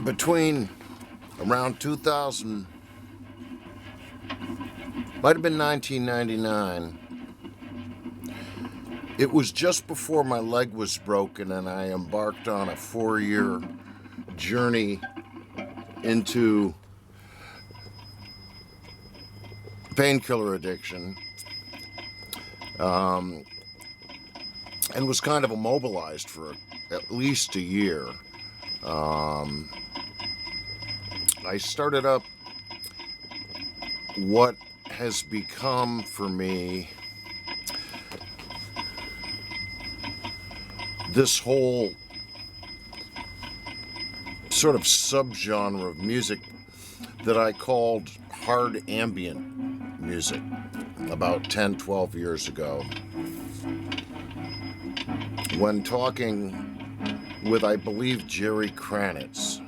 between around 2000, might have been 1999. It was just before my leg was broken and I embarked on a 4-year journey into painkiller addiction, and was kind of immobilized for at least a year. I started up what has become for me this whole sort of subgenre of music that I called hard ambient music about 10, 12 years ago. When talking with, I believe, Jerry Kranitz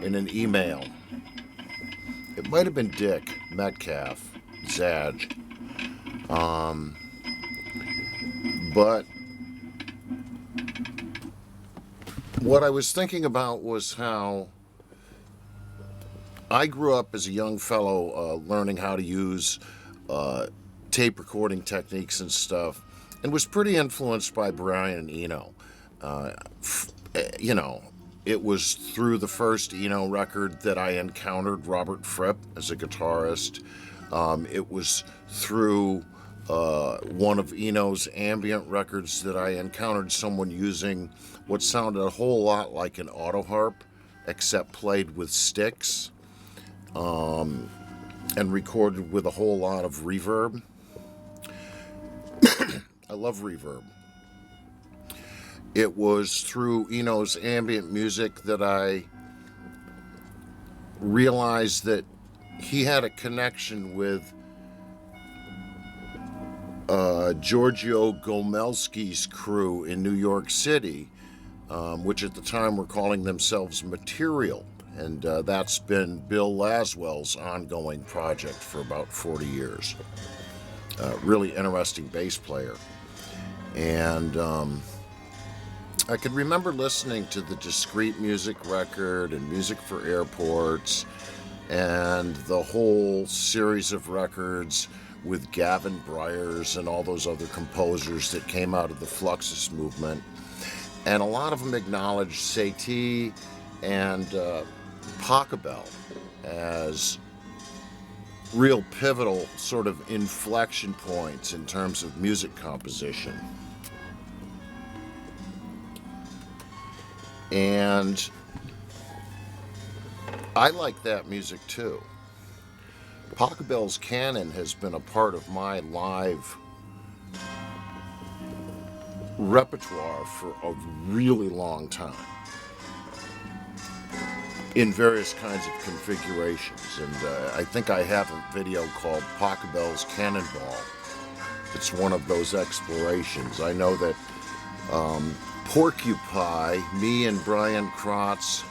in an email, it might have been Dick Metcalf, Zaj, but what I was thinking about was how I grew up as a young fellow learning how to use tape recording techniques and stuff, and was pretty influenced by Brian Eno. It was through the first Eno record that I encountered Robert Fripp as a guitarist. It was through one of Eno's ambient records that I encountered someone using what sounded a whole lot like an auto harp, except played with sticks, and recorded with a whole lot of reverb. I love reverb. It was through Eno's ambient music that I realized that he had a connection with Giorgio Gomelski's crew in New York City, which at the time were calling themselves Material. And that's been Bill Laswell's ongoing project for about 40 years. Really interesting bass player. And I could remember listening to the Discreet Music record and Music for Airports and the whole series of records with Gavin Bryars and all those other composers that came out of the Fluxus movement. And a lot of them acknowledged Satie and Pachelbel as real pivotal sort of inflection points in terms of music composition. And I like that music too. Pachelbel's canon has been a part of my live repertoire for a really long time in various kinds of configurations. And I think I have a video called Pachelbel's Cannonball. It's one of those explorations. I know that Porcupine, me and Brian Krotz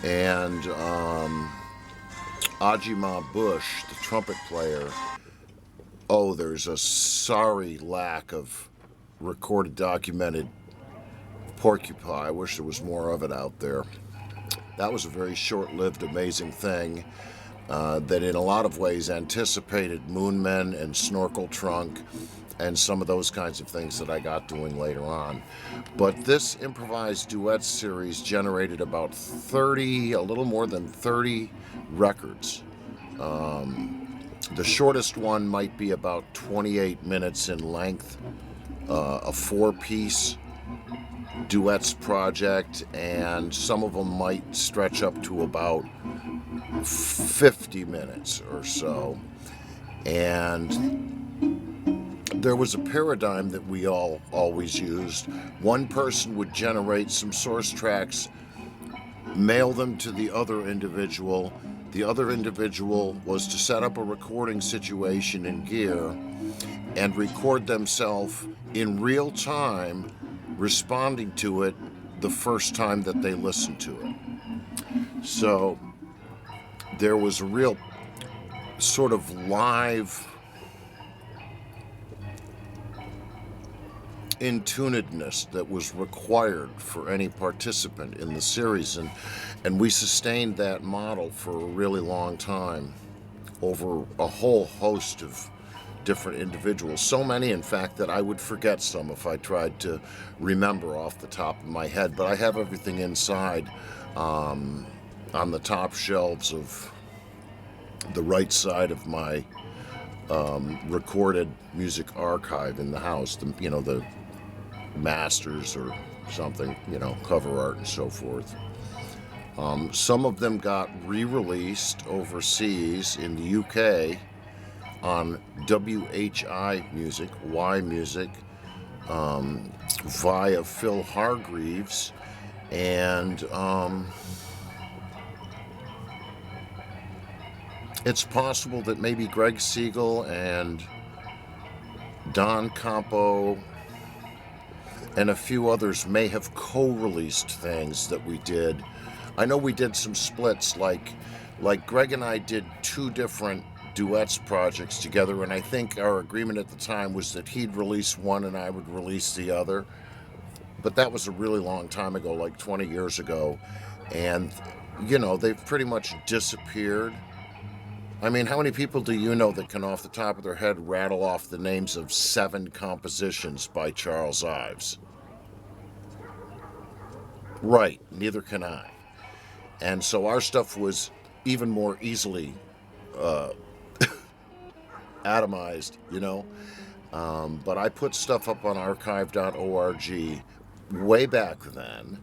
and Ajima Bush, the trumpet player, there's a sorry lack of recorded, documented Porcupine. I wish there was more of it out there. That was a very short-lived, amazing thing that in a lot of ways anticipated Moonmen and Snorkel Trunk and some of those kinds of things that I got doing later on. But this improvised duets series generated about a little more than 30 records. The shortest one might be about 28 minutes in length, a 4-piece duets project, and some of them might stretch up to about 50 minutes or so. And there was a paradigm that we all always used. One person would generate some source tracks, mail them to the other individual. The other individual was to set up a recording situation in gear and record themselves in real time, responding to it the first time that they listened to it. So there was a real sort of live in-tunedness that was required for any participant in the series, and we sustained that model for a really long time over a whole host of different individuals. So many, in fact, that I would forget some if I tried to remember off the top of my head. But I have everything inside on the top shelves of the right side of my recorded music archive in the house. The masters or something, cover art and so forth. Some of them got re-released overseas in the UK on WHI Music, Y Music, via Phil Hargreaves, and it's possible that maybe Greg Siegel and Don Campo and a few others may have co-released things that we did. I know we did some splits, like Greg and I did 2 different Duets projects together, and I think our agreement at the time was that he'd release one and I would release the other. But that was a really long time ago, like 20 years ago, and they've pretty much disappeared. I mean, how many people do you know that can off the top of their head rattle off the names of 7 compositions by Charles Ives? Right, neither can I. And so our stuff was even more easily atomized, but I put stuff up on archive.org way back then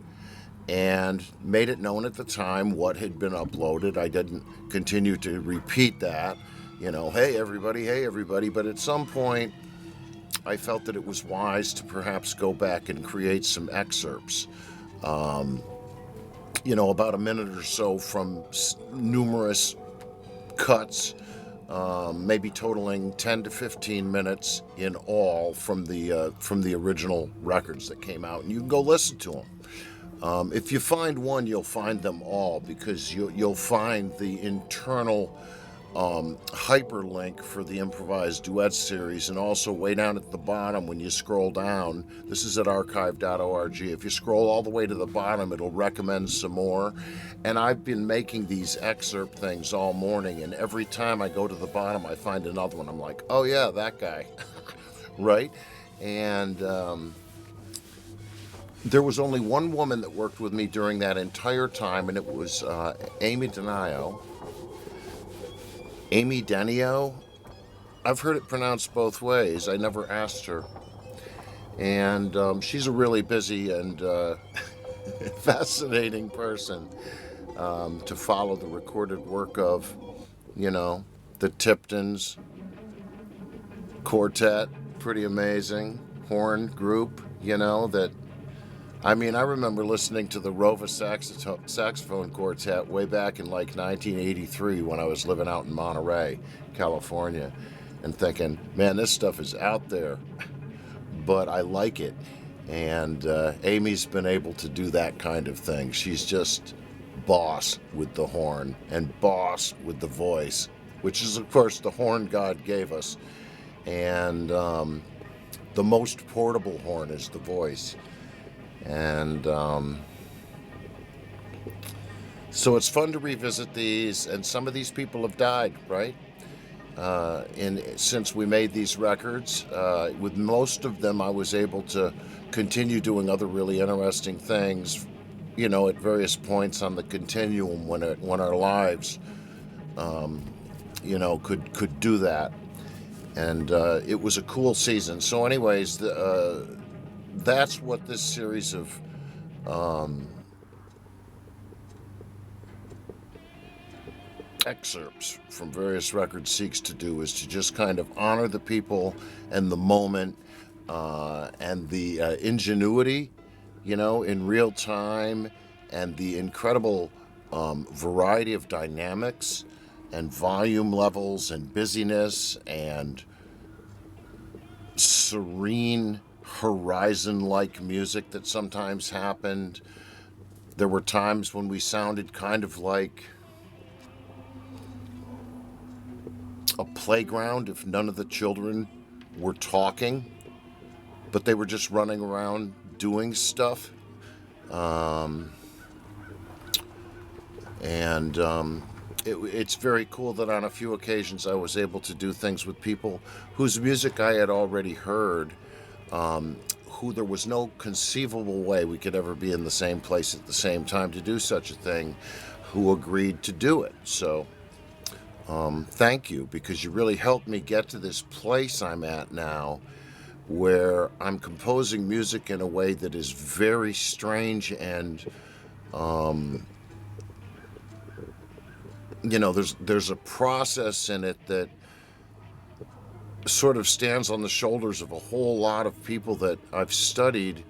and made it known at the time what had been uploaded. I didn't continue to repeat that, hey everybody, but at some point I felt that it was wise to perhaps go back and create some excerpts, about a minute or so from numerous cuts, maybe totaling 10 to 15 minutes in all from the original records that came out, and you can go listen to them. If you find one, you'll find them all, because you'll find the internal hyperlink for the Improvised Duets series, and also way down at the bottom when you scroll down, this is at archive.org, if you scroll all the way to the bottom, it'll recommend some more. And I've been making these excerpt things all morning, and every time I go to the bottom I find another one. I'm like, oh yeah, that guy. Right? And there was only one woman that worked with me during that entire time, and it was Amy Denio. Amy Denio? I've heard it pronounced both ways. I never asked her. And she's a really busy and fascinating person to follow the recorded work of, the Tiptons Quartet, pretty amazing, horn group, that, I remember listening to the Rova Saxophone Quartet way back in like 1983 when I was living out in Monterey, California, and thinking, man, this stuff is out there, but I like it. And Amy's been able to do that kind of thing. She's just boss with the horn and boss with the voice, which is, of course, the horn God gave us. And the most portable horn is the voice. And so it's fun to revisit these, and some of these people have died, right? Since we made these records, with most of them I was able to continue doing other really interesting things, at various points on the continuum when our lives, could do that. And it was a cool season. So anyways, that's what this series of excerpts from various records seeks to do, is to just kind of honor the people and the moment and the ingenuity, in real time, and the incredible variety of dynamics and volume levels and busyness and serene horizon-like music that sometimes happened. There were times when we sounded kind of like a playground if none of the children were talking. but they were just running around doing stuff. It's very cool that on a few occasions I was able to do things with people whose music I had already heard, who there was no conceivable way we could ever be in the same place at the same time to do such a thing, who agreed to do it. So thank you, because you really helped me get to this place I'm at now, where I'm composing music in a way that is very strange and there's a process in it that sort of stands on the shoulders of a whole lot of people that I've studied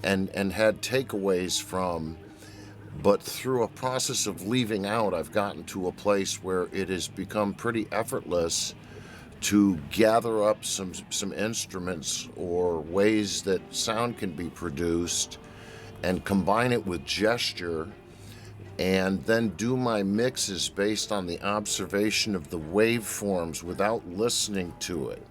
and had takeaways from, but through a process of leaving out, I've gotten to a place where it has become pretty effortless to gather up some instruments or ways that sound can be produced and combine it with gesture, and then do my mixes based on the observation of the waveforms without listening to it,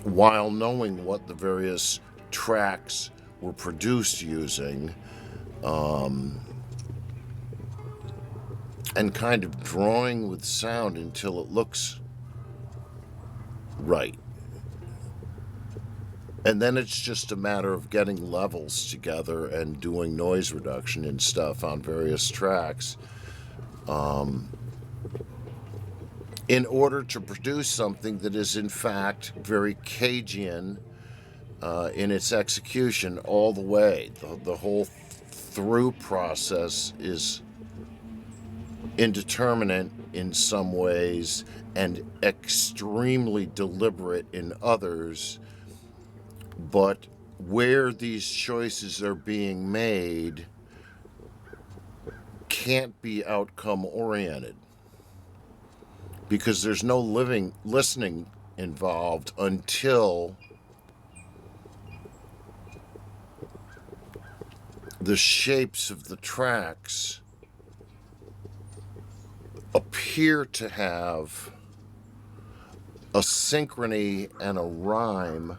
while knowing what the various tracks were produced using, and kind of drawing with sound until it looks right. And then it's just a matter of getting levels together and doing noise reduction and stuff on various tracks, in order to produce something that is in fact very Cajun in its execution all the way. The whole through process is indeterminate in some ways and extremely deliberate in others. But where these choices are being made can't be outcome oriented, because there's no listening involved until the shapes of the tracks appear to have a synchrony and a rhyme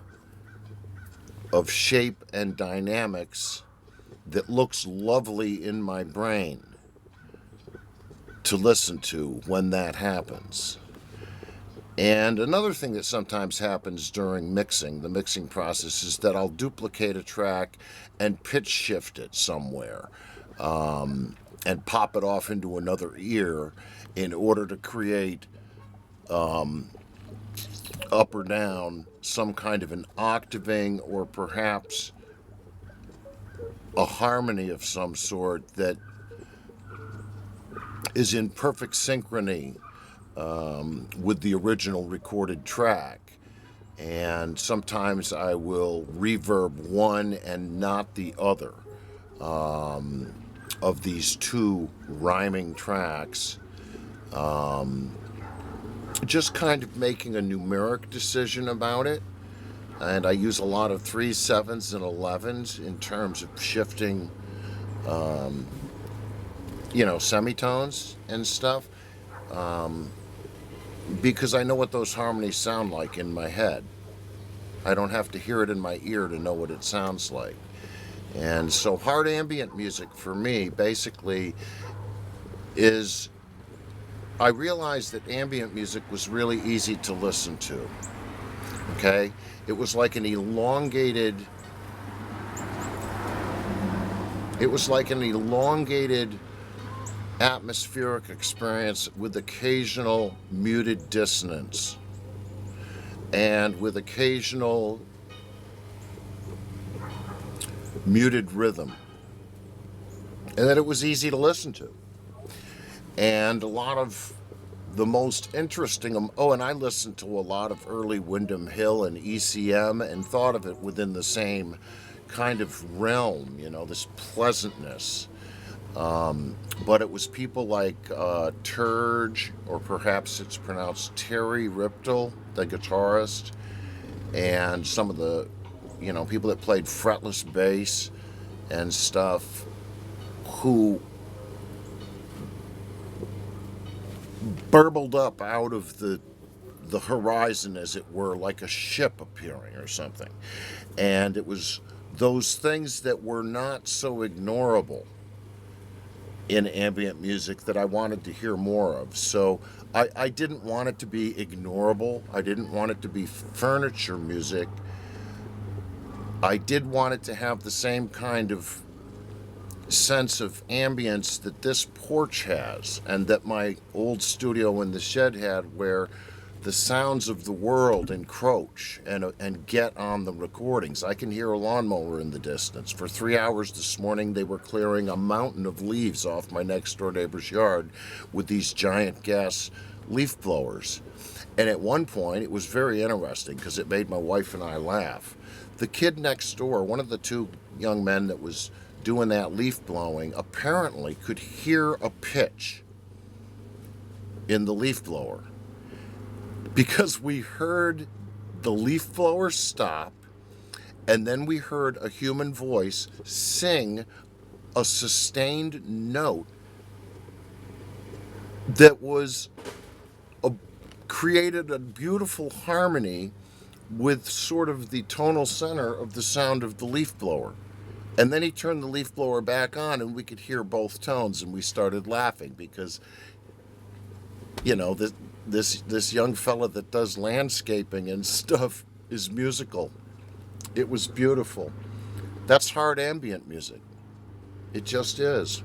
of shape and dynamics that looks lovely in my brain to listen to when that happens. And another thing that sometimes happens during mixing, the mixing process, is that I'll duplicate a track and pitch shift it somewhere, and pop it off into another ear in order to create up or down some kind of an octaving or perhaps a harmony of some sort that is in perfect synchrony with the original recorded track. And sometimes I will reverb one and not the other of these two rhyming tracks, just kind of making a numeric decision about it. And I use a lot of 3s, 7s, and 11s in terms of shifting, semitones and stuff, because I know what those harmonies sound like in my head. I don't have to hear it in my ear to know what it sounds like. And so hard ambient music for me basically is, I realized that ambient music was really easy to listen to. Okay? It was like an elongated atmospheric experience with occasional muted dissonance and with occasional muted rhythm, and that it was easy to listen to. And a lot of the most interesting, and I listened to a lot of early Windham Hill and ECM and thought of it within the same kind of realm, this pleasantness. But it was people like Turge, or perhaps it's pronounced Terry Riptle, the guitarist, and some of the, people that played fretless bass and stuff, who burbled up out of the the horizon, as it were, like a ship appearing or something. And it was those things that were not so ignorable in ambient music that I wanted to hear more of. So I didn't want it to be ignorable. I didn't want it to be furniture music. I did want it to have the same kind of sense of ambience that this porch has, and that my old studio in the shed had, where the sounds of the world encroach and get on the recordings. I can hear a lawnmower in the distance. For 3 hours this morning, they were clearing a mountain of leaves off my next door neighbor's yard with these giant gas leaf blowers. And at one point, it was very interesting because it made my wife and I laugh. The kid next door, one of the two young men that was doing that leaf blowing, apparently could hear a pitch in the leaf blower, because we heard the leaf blower stop, and then we heard a human voice sing a sustained note that was created a beautiful harmony with sort of the tonal center of the sound of the leaf blower. And then he turned the leaf blower back on, and we could hear both tones, and we started laughing because, you know, this young fella that does landscaping and stuff is musical. It was beautiful. That's hard ambient music. It just is.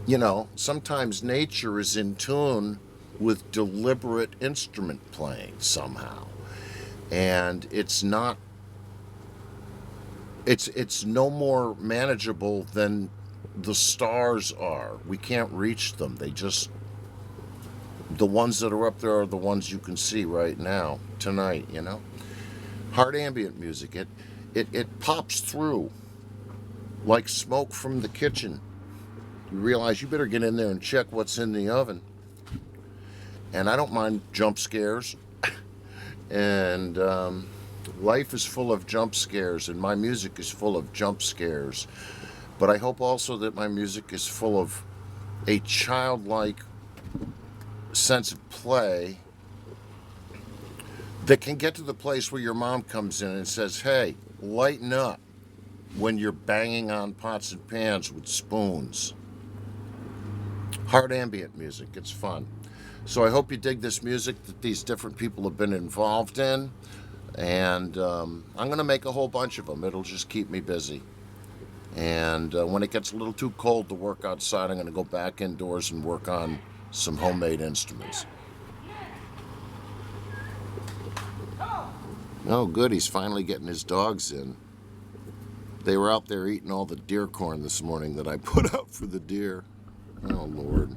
You know, sometimes nature is in tune with deliberate instrument playing somehow. And it's not, it's no more manageable than the stars are. We can't reach them. They just, the ones that are up there are the ones you can see right now, tonight, you know. Hard ambient music, it pops through like smoke from the kitchen. You realize you better get in there and check what's in the oven. And I don't mind jump scares. And life is full of jump scares, and my music is full of jump scares. But I hope also that my music is full of a childlike sense of play that can get to the place where your mom comes in and says, hey, lighten up, when you're banging on pots and pans with spoons. Hard ambient music, it's fun. So I hope you dig this music that these different people have been involved in. And I'm going to make a whole bunch of them. It'll just keep me busy. And when it gets a little too cold to work outside, I'm going to go back indoors and work on some homemade instruments. Oh, good. He's finally getting his dogs in. They were out there eating all the deer corn this morning that I put out for the deer. Oh, Lord.